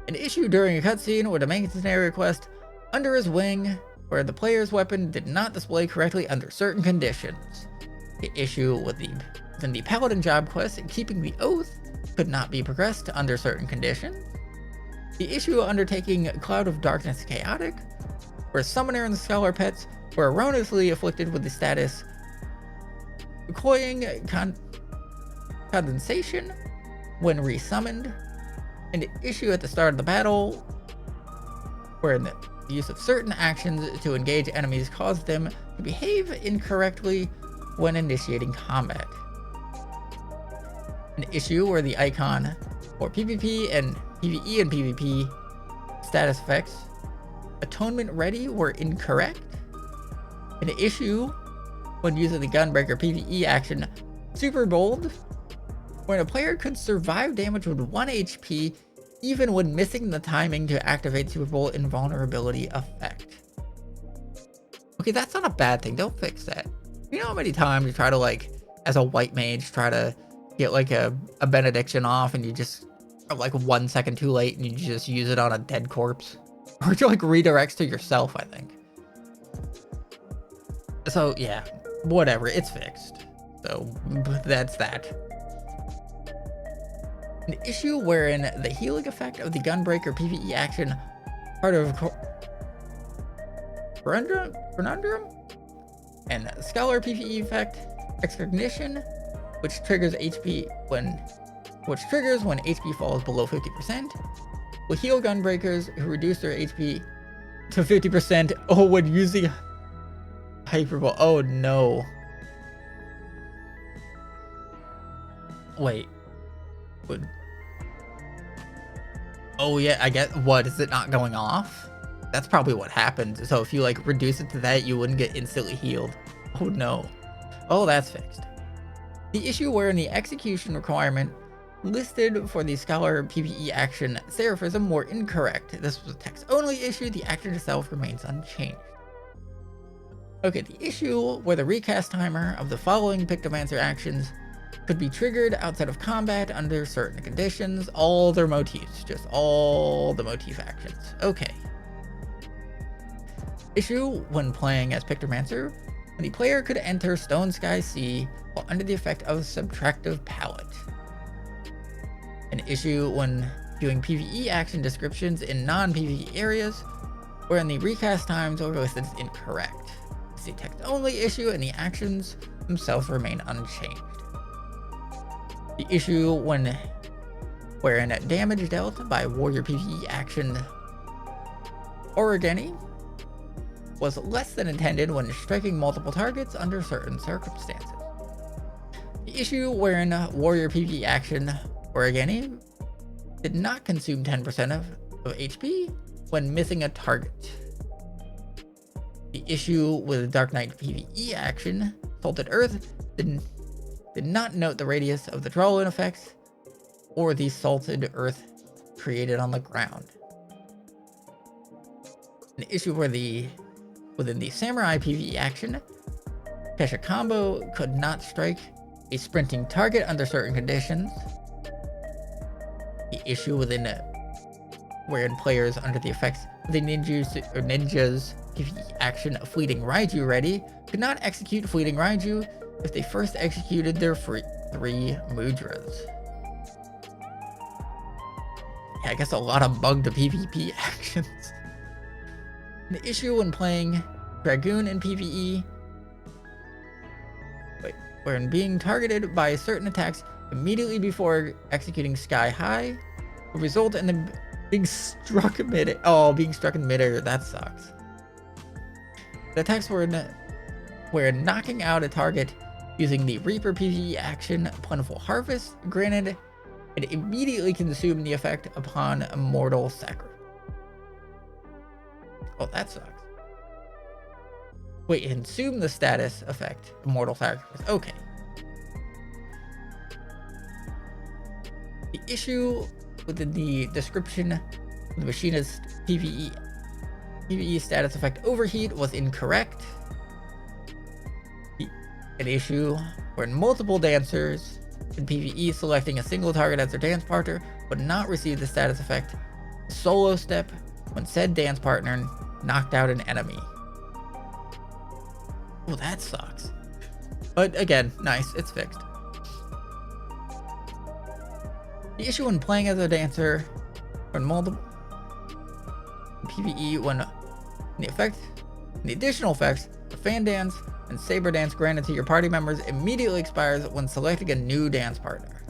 An issue during a cutscene with a main scenario quest under his wing, where the player's weapon did not display correctly under certain conditions. The issue within the Paladin job quest, keeping the oath, could not be progressed under certain conditions. The issue undertaking Cloud of Darkness Chaotic, where Summoner and Scholar pets were erroneously afflicted with the status Cloying Condensation when resummoned. An issue at the start of the battle, where the use of certain actions to engage enemies caused them to behave incorrectly when initiating combat. An issue where the icon for PvE and PvP status effects Atonement Ready were incorrect. An issue when using the Gunbreaker PvE action Super Bold, when a player could survive damage with 1 HP even when missing the timing to activate Super Bowl invulnerability effect. Okay, that's not a bad thing. Don't fix that. You know how many times you try to, as a white mage, try to get a benediction off and you just are 1 second too late and you just use it on a dead corpse? Or it redirects to yourself, I think. So yeah, whatever, it's fixed. So that's that. An issue wherein the healing effect of the Gunbreaker PvE action, part of Conundrum, and Scholar PvE effect, Excognition, which triggers when HP falls below 50%, will heal Gunbreakers who reduce their HP to 50% when using Hyperball. Oh no. Wait. Oh yeah, I get. What, is it not going off? That's probably what happened. So if you like reduce it to that, you wouldn't get instantly healed. Oh no. Oh, that's fixed. The issue wherein the execution requirement listed for the Scholar PvE action Seraphism were incorrect. This was a text only issue. The action itself remains unchanged. Okay, the issue where the recast timer of the following Pictomancer actions could be triggered outside of combat under certain conditions. All their motifs, just all the motif actions. Okay. Issue when playing as Pictomancer, when the player could enter Stone Sky Sea while under the effect of Subtractive Palette. An issue when viewing PvE action descriptions in non-PvE areas, wherein the recast times are listed as incorrect. It's a text-only issue and the actions themselves remain unchanged. The issue wherein damage dealt by Warrior PvE action Origami was less than intended when striking multiple targets under certain circumstances. The issue wherein Warrior PvE action Origami did not consume 10% of HP when missing a target. The issue with Dark Knight PvE action Salted Earth did not note the radius of the drawing effects or the salted earth created on the ground. An issue where within the Samurai PvE action, Kesha Combo could not strike a sprinting target under certain conditions. The issue wherein players under the effects of the ninjas PvE action Fleeting Raiju Ready could not execute Fleeting Raiju if they first executed their 3 mudras. Yeah, I guess a lot of bugged PvP actions. An issue when playing Dragoon in PvE, wherein being targeted by certain attacks immediately before executing Sky High will result in them being struck in midair. Oh, being struck in midair, that sucks. The attacks where knocking out a target using the Reaper PvE action Plentiful Harvest, granted, it immediately consumed the effect upon Immortal Sacrifice. Oh, that sucks. Wait, consume the status effect Immortal Sacrifice. Okay. The issue within the description of the Machinist PvE status effect Overheat was incorrect. An issue where multiple dancers in PvE selecting a single target as their dance partner would not receive the status effect Solo Step when said dance partner knocked out an enemy. Oh, that sucks. But again, nice, it's fixed. The issue when playing as a dancer when multiple PvE when the additional effects of Fan Dance and Saber Dance granted to your party members immediately expires when selecting a new dance partner.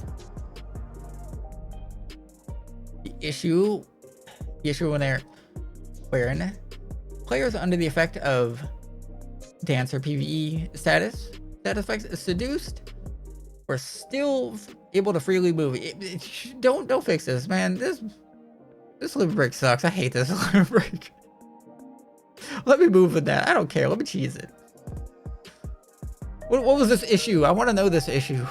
The issue wherein players under the effect of Dancer PvE status effects is seduced or still able to freely move. Don't fix this, man. This limit break sucks. I hate this limit break. Let me move with that. I don't care. Let me cheese it. What was this issue? I want to know this issue.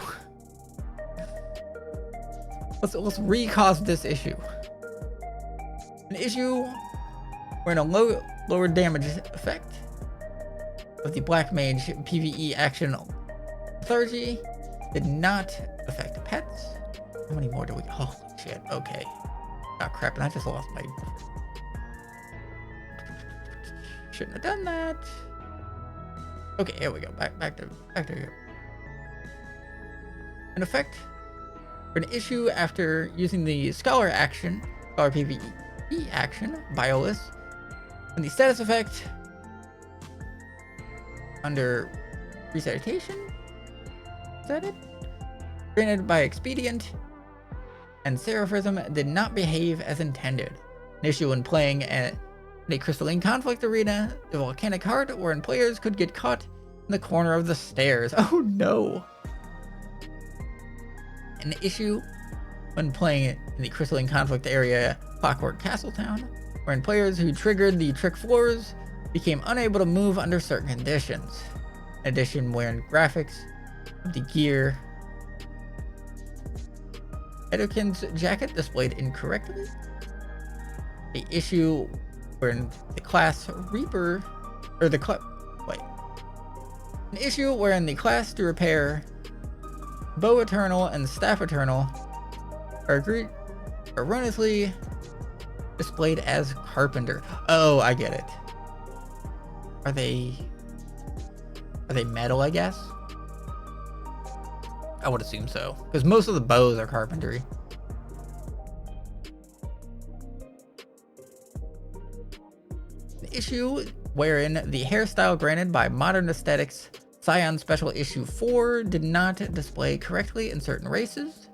Let's recast this issue. An issue where a lower damage effect of the Black Mage PvE action Clergy did not affect pets. How many more do we? Holy shit. Okay. Oh crap! And I just lost my. Shouldn't have done that. Okay, here we go. Back to here. An effect For an issue after using the Scholar PvE action, Biolus, and the status effect under recitation, is that it? Granted by Expedient, and Seraphism did not behave as intended. An issue when playing in a crystalline conflict arena, the volcanic heart, wherein players could get caught in the corner of the stairs. Oh no! An issue when playing in the crystalline conflict area, Clockwork Castletown, wherein players who triggered the trick floors became unable to move under certain conditions. In addition, wherein graphics of the gear Edokin's jacket displayed incorrectly. The issue wherein the class Reaper, or the an issue wherein the class to repair Bow Eternal and Staff Eternal are erroneously displayed as Carpenter. Oh, I get it. Are they metal, I guess? I would assume so, because most of the bows are carpentry. The issue wherein the hairstyle granted by Modern Aesthetics Scion Special Issue 4 did not display correctly in certain races.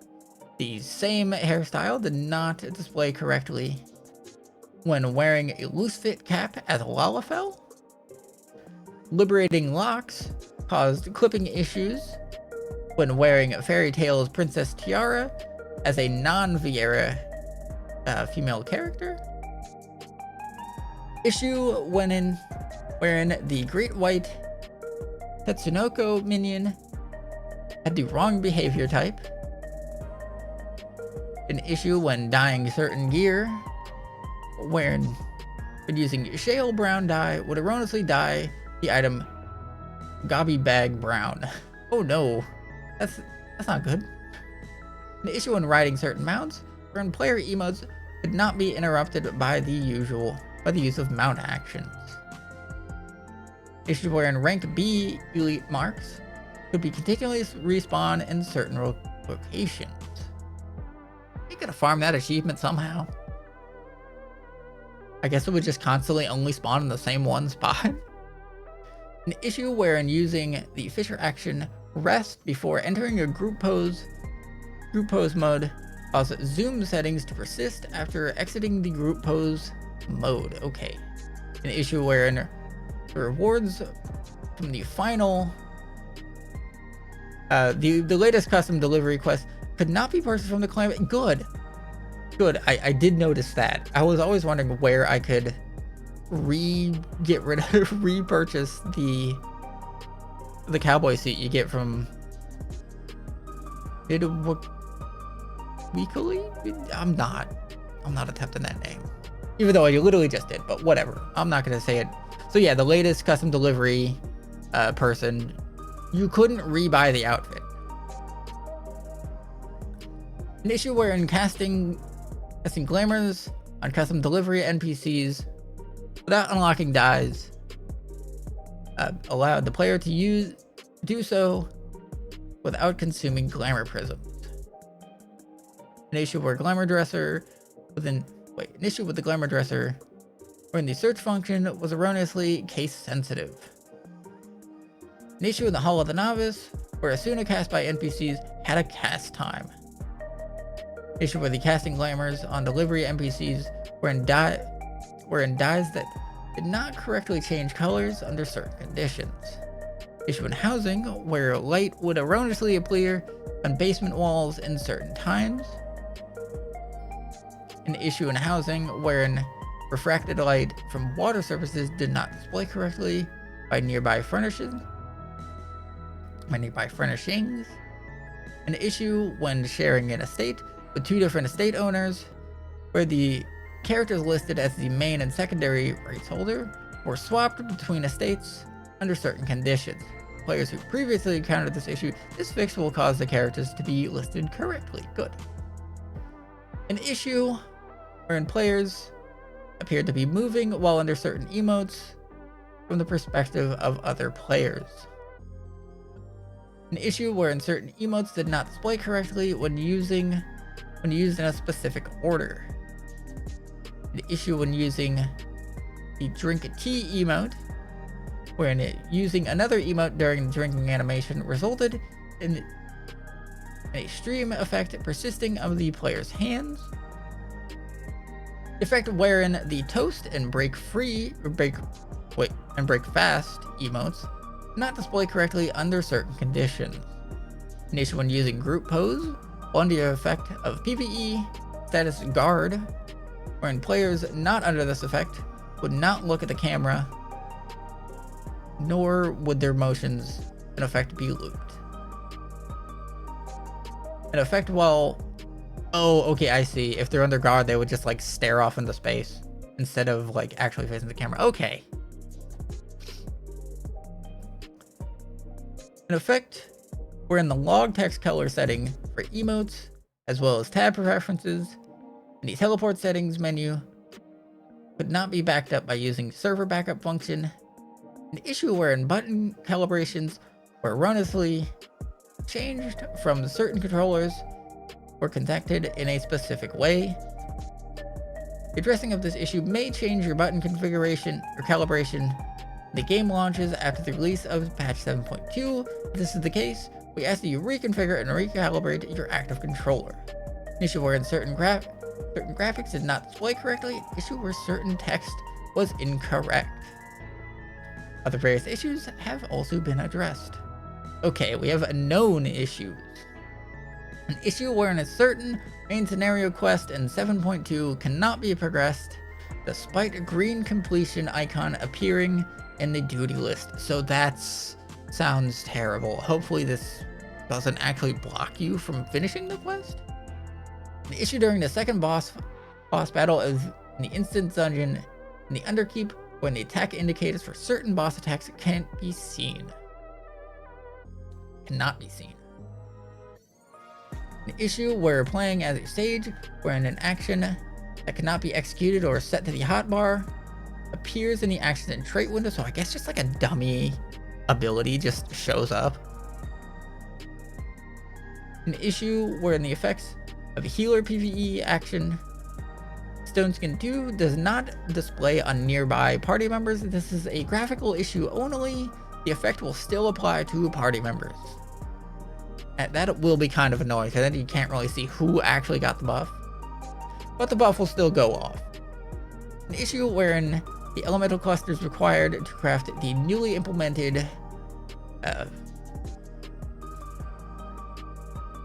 The same hairstyle did not display correctly when wearing a loose fit cap as Lalafell. Liberating locks caused clipping issues when wearing Fairy Tale's Princess Tiara as a non-Viera female character. Issue wherein the Great White Tetsunoko minion had the wrong behavior type. An issue when dyeing certain gear, when using shale brown dye would erroneously dye the item Gobby Bag Brown. Oh no. That's not good. An issue when riding certain mounts, wherein player emotes could not be interrupted by the use of mount actions. Issue wherein rank B elite marks could be continually respawn in certain locations. You gotta farm that achievement somehow. I guess it would just constantly only spawn in the same one spot. An issue wherein using the Fisher action Rest before entering a group pose mode causes zoom settings to persist after exiting the group pose mode. Okay. An issue wherein the rewards from the final the latest custom delivery quest could not be purchased from the client. Good. I did notice that. I was always wondering where I could repurchase the cowboy suit you get from Weekly? I'm not attempting that name, even though I literally just did, but whatever, I'm not gonna say it. So yeah, the latest custom delivery person, you couldn't rebuy the outfit. An issue wherein casting glamours on custom delivery NPCs without unlocking dyes allowed the player to do so without consuming glamour prisms. An issue where glamour dresser an issue with the glamour dresser wherein the search function was erroneously case sensitive. An issue in the Hall of the Novice where Asuna cast by NPCs had a cast time. Issue where the casting glamours on delivery NPCs were in dyes that did not correctly change colors under certain conditions. Issue in housing where light would erroneously appear on basement walls in certain times. An issue in housing wherein refracted light from water surfaces did not display correctly by nearby furnishings. An issue when sharing an estate with two different estate owners, where the characters listed as the main and secondary rights holder were swapped between estates under certain conditions. Players who previously encountered this issue, this fix will cause the characters to be listed correctly. Good. An issue wherein players appeared to be moving while under certain emotes from the perspective of other players. An issue wherein certain emotes did not display correctly when used in a specific order. An issue when using the drink a tea emote, wherein using another emote during the drinking animation resulted in a stream effect persisting of the player's hands. Effect wherein the toast and break fast emotes not display correctly under certain conditions. An issue when using group pose, under the effect of PvE status guard, wherein players not under this effect would not look at the camera, nor would their motions in effect be looped. An effect while, oh, okay, I see. If they're under guard, they would just like stare off into space instead of like actually facing the camera. Okay. An effect wherein the log text color setting for emotes, as well as tab preferences, and the teleport settings menu could not be backed up by using server backup function. An issue wherein button calibrations were erroneously changed from certain controllers or conducted in a specific way. The addressing of this issue may change your button configuration or calibration. The game launches after the release of patch 7.2. If this is the case, we ask that you reconfigure and recalibrate your active controller. An issue wherein certain graphics did not display correctly. An issue where certain text was incorrect. Other various issues have also been addressed. Okay, we have known issues. An issue wherein a certain main scenario quest in 7.2 cannot be progressed despite a green completion icon appearing in the duty list. So that's sounds terrible. Hopefully this doesn't actually block you from finishing the quest. An issue during the second boss battle is in the instance dungeon in the Underkeep when the attack indicators for certain boss attacks cannot be seen. An issue where playing as a sage wherein an action that cannot be executed or set to the hotbar appears in the actions and trait window, so I guess just like a dummy ability just shows up. An issue wherein the effects of a healer PvE action Stone Skin 2 does not display on nearby party members. This is a graphical issue only. The effect will still apply to party members. And that will be kind of annoying because then you can't really see who actually got the buff. But the buff will still go off. An issue wherein the elemental clusters required to craft the newly implemented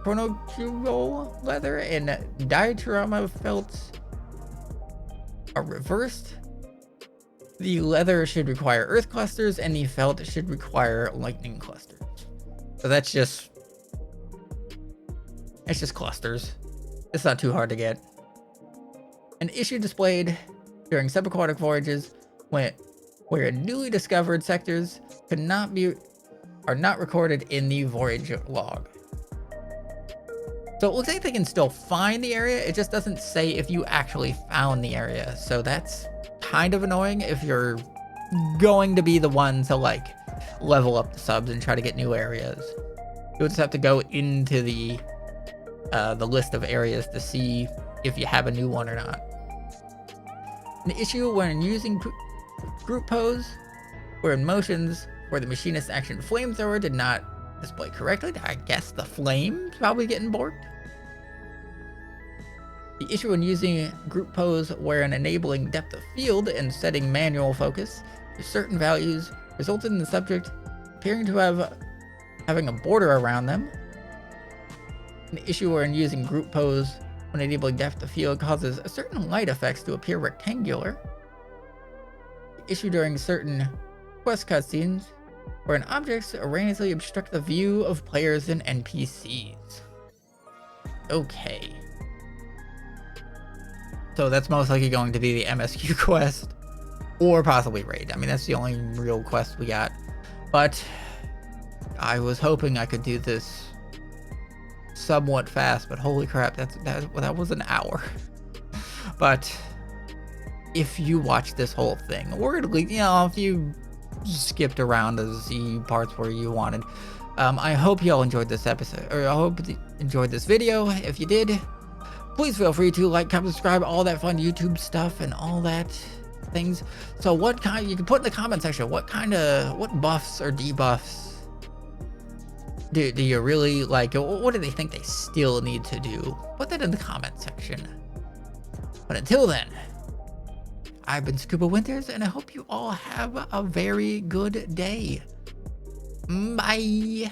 chronocubal leather and diorama felts are reversed. The leather should require earth clusters and the felt should require lightning clusters. So that's just clusters. It's not too hard to get. An issue displayed during subaquatic voyages where newly discovered sectors are not recorded in the voyage log. So it looks like they can still find the area, it just doesn't say if you actually found the area. So that's kind of annoying if you're going to be the one to like level up the subs and try to get new areas. You'll just have to go into the list of areas to see if you have a new one or not. An issue when using group pose, where in motions where the machinist action flamethrower did not display correctly. I guess the flame's probably getting borked. The issue when using group pose wherein enabling depth of field and setting manual focus to certain values resulted in the subject appearing to having a border around them. An issue wherein using group pose when enabling depth of field causes certain light effects to appear rectangular. The issue during certain quest cutscenes wherein objects erroneously obstruct the view of players and NPCs. Okay. So that's most likely going to be the MSQ quest, or possibly raid. I mean, that's the only real quest we got. But I was hoping I could do this somewhat fast, but holy crap, that was an hour. But if you watch this whole thing, or at least, you know, if you skipped around to see parts where you wanted, I hope you all enjoyed this episode, or I hope you enjoyed this video. If you did, please feel free to like, comment, subscribe, all that fun YouTube stuff and all that things. So what kind, you can put in the comment section, what buffs or debuffs do you really like? What do they think they still need to do? Put that in the comment section. But until then, I've been Scuba Winters, and I hope you all have a very good day. Bye.